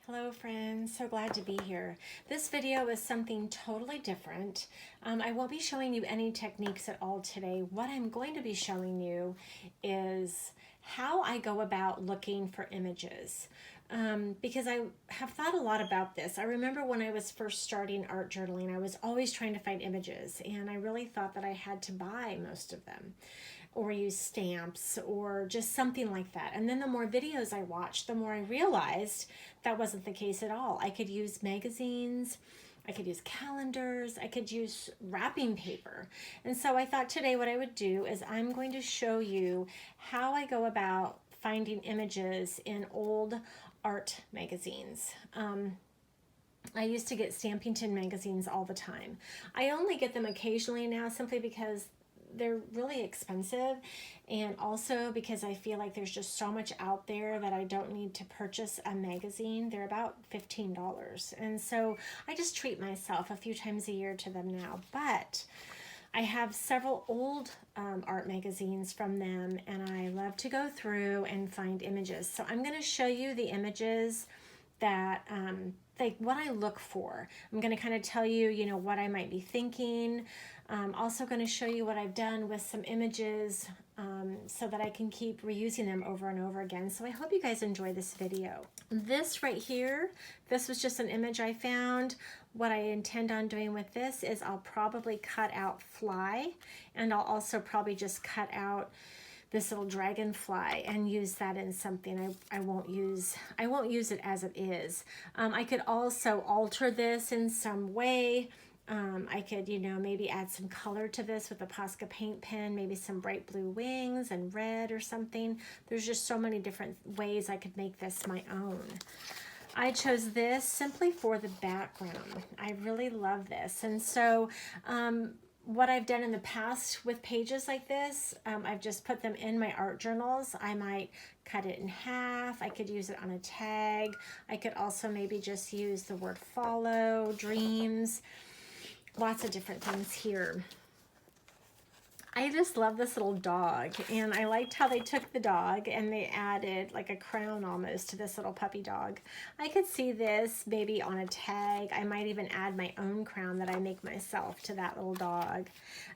Hello friends, so glad to be here. This video is something totally different. I won't be showing you any techniques at all today. What I'm going to be showing you is how I go about looking for images. Because I have thought a lot about this. I remember when I was first starting art journaling, I was always trying to find images, and I really thought that I had to buy most of them or use stamps or just something like that. And then the more videos I watched, the more I realized that wasn't the case at all. I could use magazines, I could use calendars, I could use wrapping paper. And so I thought today what I would do is I'm going to show you how I go about finding images in old art magazines. I used to get Stampington magazines all the time. I only get them occasionally now simply because they're really expensive, and also because I feel like there's just so much out there that I don't need to purchase a magazine. They're about $15, and so I just treat myself a few times a year to them now. But I have several old art magazines from them, and I love to go through and find images. So I'm going to show you the images that like what I look for. I'm going to kind of tell you, what I might be thinking. Also going to show you what I've done with some images so that I can keep reusing them over and over again. So I hope you guys enjoy this video. This right here, this was just an image I found. What I intend on doing with this is I'll probably cut out fly, and I'll also probably just cut out this little dragonfly and use that in something. I won't use it as it is. I could also alter this in some way. I could, maybe add some color to this with a Posca paint pen, maybe some bright blue wings and red or something. There's just so many different ways I could make this my own. I chose this simply for the background. I really love this. And so what I've done in the past with pages like this, I've just put them in my art journals. I might cut it in half. I could use it on a tag. I could also maybe just use the word follow, dreams, lots of different things here. I just love this little dog, and I liked how they took the dog and they added like a crown almost to this little puppy dog. I could see this maybe on a tag. I might even add my own crown that I make myself to that little dog.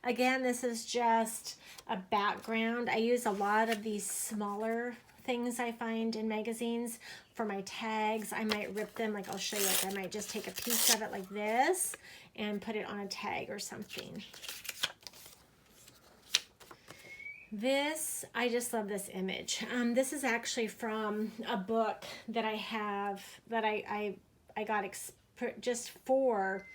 Again, this is just a background. I use a lot of these smaller things I find in magazines for my tags. I might rip them, like I'll show you, like I might just take a piece of it like this and put it on a tag or something. This, I just love this image. This is actually from a book that I have that I got just for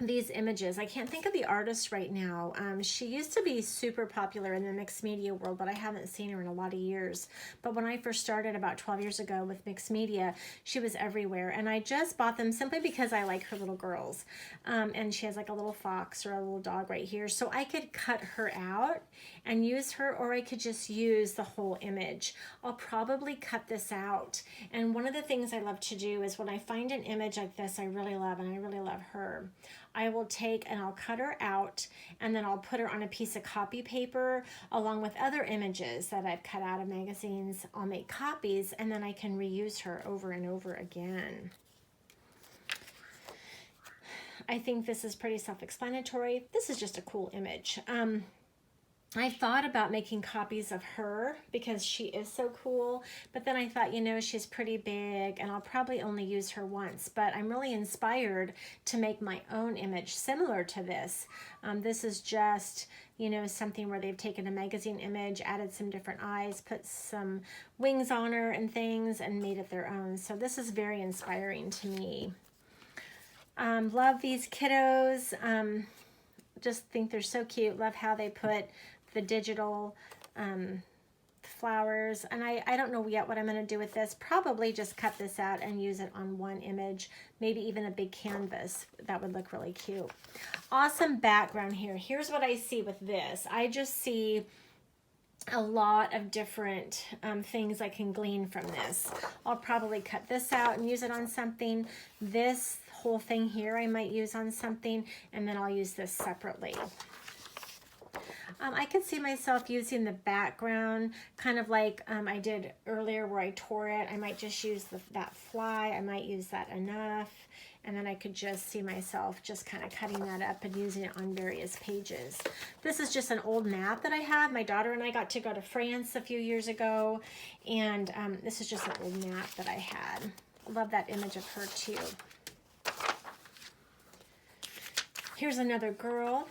these images. I can't think of the artist right now. She used to be super popular in the mixed media world, but I haven't seen her in a lot of years. But when I first started about 12 years ago with mixed media, she was everywhere. And I just bought them simply because I like her little girls. And she has like a little fox or a little dog right here. So I could cut her out and use her, or I could just use the whole image. I'll probably cut this out. And one of the things I love to do is when I find an image like this I really love, and I really love her, I will take and I'll cut her out, and then I'll put her on a piece of copy paper along with other images that I've cut out of magazines. I'll make copies, and then I can reuse her over and over again. I think this is pretty self-explanatory. This is just a cool image. I thought about making copies of her because she is so cool, but then I thought, she's pretty big and I'll probably only use her once, but I'm really inspired to make my own image similar to this. This is just, something where they've taken a magazine image, added some different eyes, put some wings on her and things, and made it their own. So this is very inspiring to me. Love these kiddos. Just think they're so cute. Love how they put the digital flowers, and I don't know yet what I'm going to do with this. Probably just cut this out and use it on one image, maybe even a big canvas. That would look really cute. Awesome background here. Here's what I see with this. I just see a lot of different things I can glean from this. I'll probably cut this out and use it on something. This whole thing here I might use on something, and then I'll use this separately. I could see myself using the background, kind of like I did earlier where I tore it. I might just use that fly. I might use that enough. And then I could just see myself just kind of cutting that up and using it on various pages. This is just an old map that I have. My daughter and I got to go to France a few years ago. And this is just an old map that I had. I love that image of her too. Here's another girl.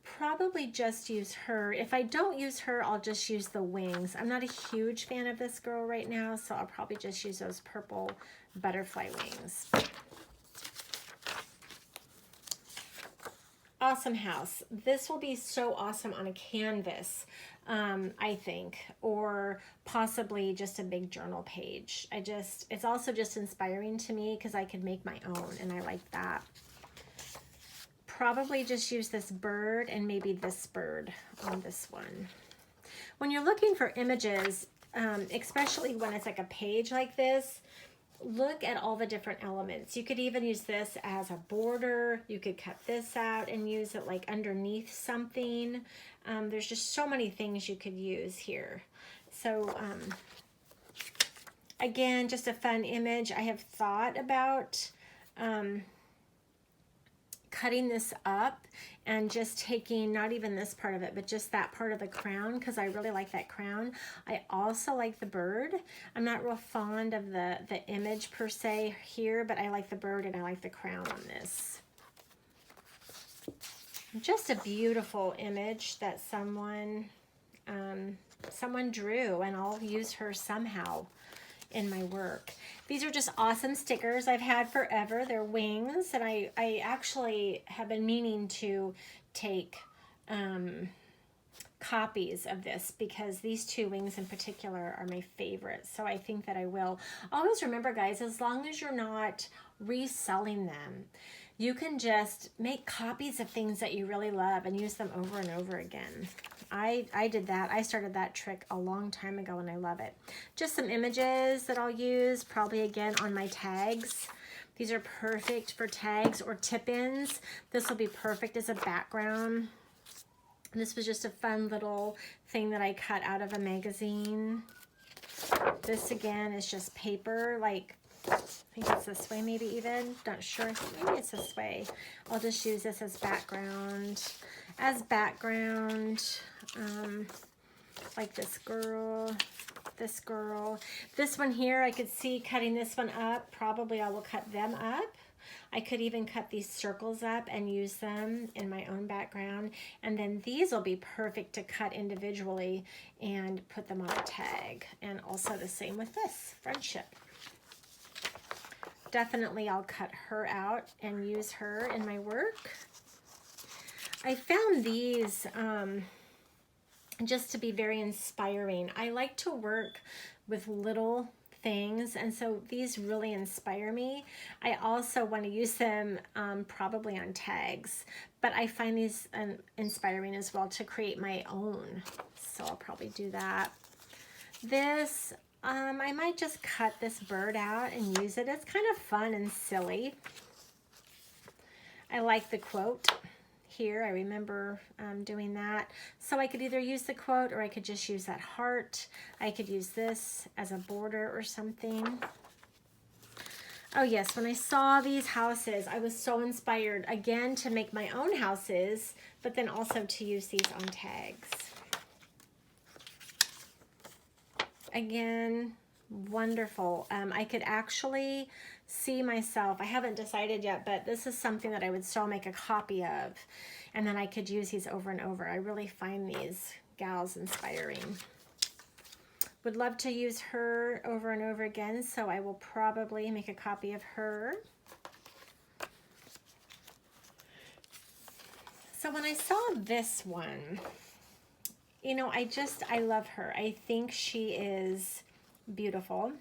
Probably just use her. If I don't use her, I'll just use the wings. I'm not a huge fan of this girl right now, so I'll probably just use those purple butterfly wings. Awesome house. This will be so awesome on a canvas, I think, or possibly just a big journal page. It's also just inspiring to me because I could make my own, and I like that. Probably just use this bird and maybe this bird on this one. When you're looking for images, especially when it's like a page like this, look at all the different elements. You could even use this as a border. You could cut this out and use it like underneath something. There's just so many things you could use here. So again, just a fun image. I have thought about cutting this up and just taking not even this part of it, but just that part of the crown, because I really like that crown. I also like the bird. I'm not real fond of the image per se here, but I like the bird and I like the crown on this. Just a beautiful image that someone drew, and I'll use her somehow in my work. These are just awesome stickers I've had forever. They're wings, and I actually have been meaning to take copies of this because these two wings in particular are my favorite. So I think that I will. Always remember, guys, as long as you're not reselling them, you can just make copies of things that you really love and use them over and over again. I did that. I started that trick a long time ago and I love it. Just some images that I'll use, probably again on my tags. These are perfect for tags or tip-ins. This will be perfect as a background. This was just a fun little thing that I cut out of a magazine. This again is just paper, like I think it's this way maybe even, not sure, maybe it's this way. I'll just use this as background. Like this girl. This one here, I could see cutting this one up. Probably I will cut them up. I could even cut these circles up and use them in my own background. And then these will be perfect to cut individually and put them on a tag. And also the same with this, friendship. Definitely I'll cut her out and use her in my work. I found these just to be very inspiring. I like to work with little things, and so these really inspire me. I also want to use them probably on tags, but I find these inspiring as well to create my own. So I'll probably do that. This, I might just cut this bird out and use it. It's kind of fun and silly. I like the quote here. I remember doing that. So I could either use the quote or I could just use that heart. I could use this as a border or something. Oh yes, when I saw these houses, I was so inspired again to make my own houses, but then also to use these on tags. Again, wonderful. I could actually see myself, I haven't decided yet, but this is something that I would still make a copy of, and then I could use these over and over. I really find these gals inspiring. Would love to use her over and over again, so I will probably make a copy of her. So when I saw this one, you know, I love her. I think she is beautiful.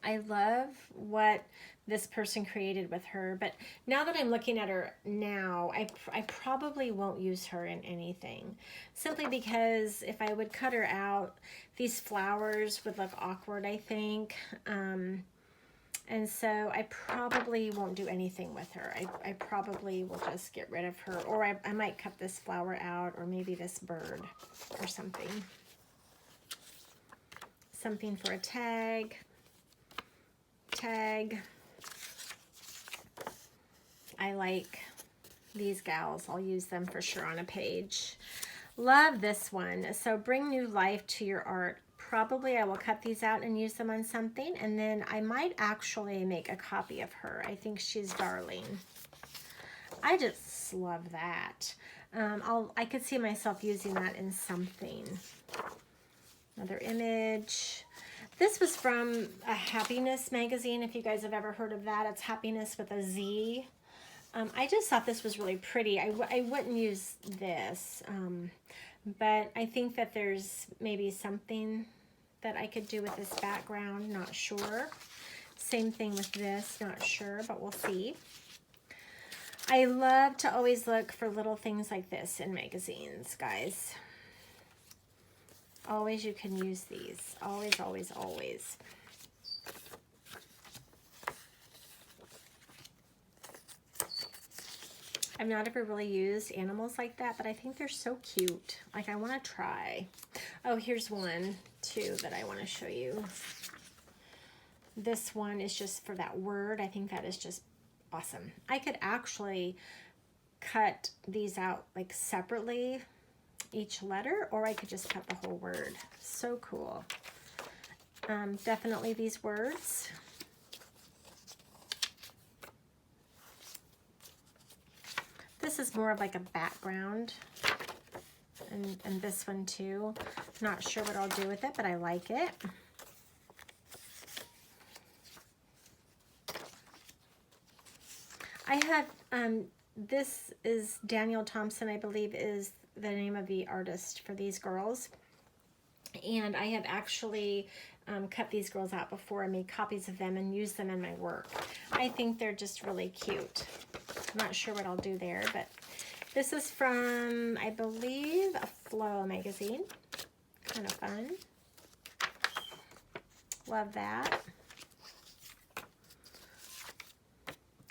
I love what this person created with her, but now that I'm looking at her now, I probably won't use her in anything, simply because if I would cut her out, these flowers would look awkward, I think. And so I probably won't do anything with her. I probably will just get rid of her. Or I might cut this flower out, or maybe this bird or something. Something for a tag. Tag. I like these gals. I'll use them for sure on a page. Love this one. So bring new life to your art. Probably I will cut these out and use them on something, and then I might actually make a copy of her. I think she's darling. I just love that. I could see myself using that in something. Another image. This was from a Happiness magazine, if you guys have ever heard of that. It's Happiness with a Z. I just thought this was really pretty. I wouldn't use this, but I think that there's maybe something that I could do with this background, not sure. Same thing with this, not sure, but we'll see. I love to always look for little things like this in magazines, guys. Always you can use these. Always, always, always. I've not ever really used animals like that, but I think they're so cute. Like, I want to try. Oh, here's one, too, that I want to show you. This one is just for that word. I think that is just awesome. I could actually cut these out, like, separately, each letter, or I could just cut the whole word. So cool. Definitely these words. This is more of like a background, and this one too. Not sure what I'll do with it, but I like it. I have, this is Daniel Thompson, I believe is the name of the artist for these girls. And I have actually cut these girls out before. I made copies of them and used them in my work. I think they're just really cute. I'm not sure what I'll do there, but this is from, I believe, a Flow magazine. Kind of fun. Love that.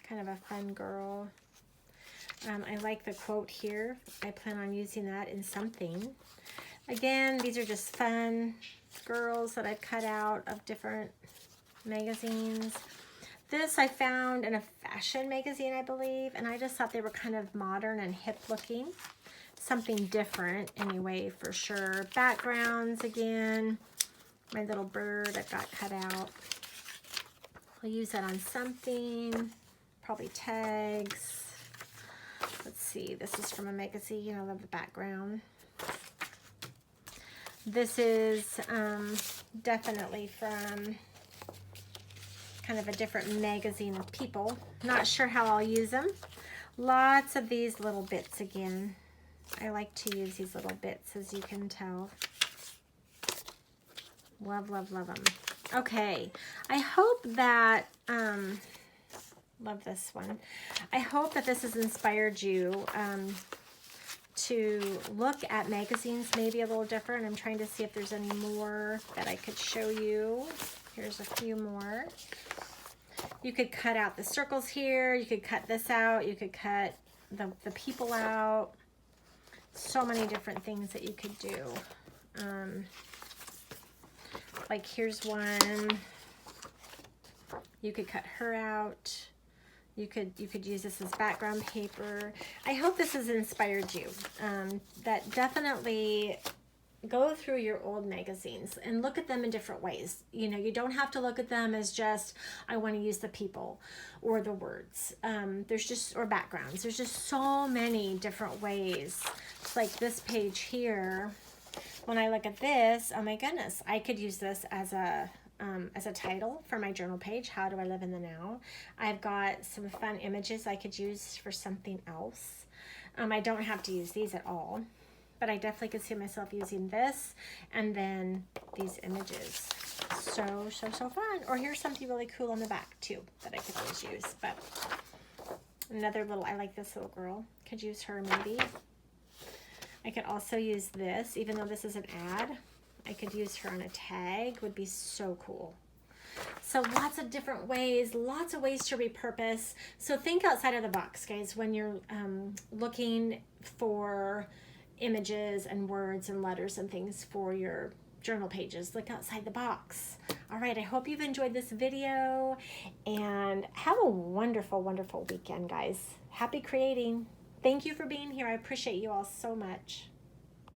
Kind of a fun girl. I like the quote here. I plan on using that in something. Again, these are just fun girls that I've cut out of different magazines. This I found in a fashion magazine, I believe, and I just thought they were kind of modern and hip looking. Something different anyway, for sure. Backgrounds again. My little bird that got cut out. I'll use that on something. Probably tags. Let's see, this is from a magazine. I love the background. This is definitely from kind of a different magazine of people. Not sure how I'll use them. Lots of these little bits again. I like to use these little bits, as you can tell. Love, love, love them. Okay, I hope that, love this one. I hope that this has inspired you to look at magazines maybe a little different. I'm trying to see if there's any more that I could show you. Here's a few more. You could cut out the circles here. You could cut this out. You could cut the people out. So many different things that you could do. Like here's one. You could cut her out. You could use this as background paper. I hope this has inspired you. That definitely go through your old magazines and look at them in different ways. You know, you don't have to look at them as just, I want to use the people or the words. There's just, or backgrounds. There's just so many different ways. It's like this page here. When I look at this, oh my goodness, I could use this as a title for my journal page. How do I live in the now? I've got some fun images I could use for something else. I don't have to use these at all, but I definitely could see myself using this and then these images. So fun. Or here's something really cool on the back too that I could always use. But another little, I like this little girl. Could use her maybe. I could also use this, even though this is an ad. I could use her on a tag. Would be so cool. So lots of different ways, lots of ways to repurpose. So think outside of the box, guys, when you're looking for images and words and letters and things for your journal pages. Look outside the box. All right, I hope you've enjoyed this video, and have a wonderful, wonderful weekend, guys. Happy creating. Thank you for being here. I appreciate you all so much.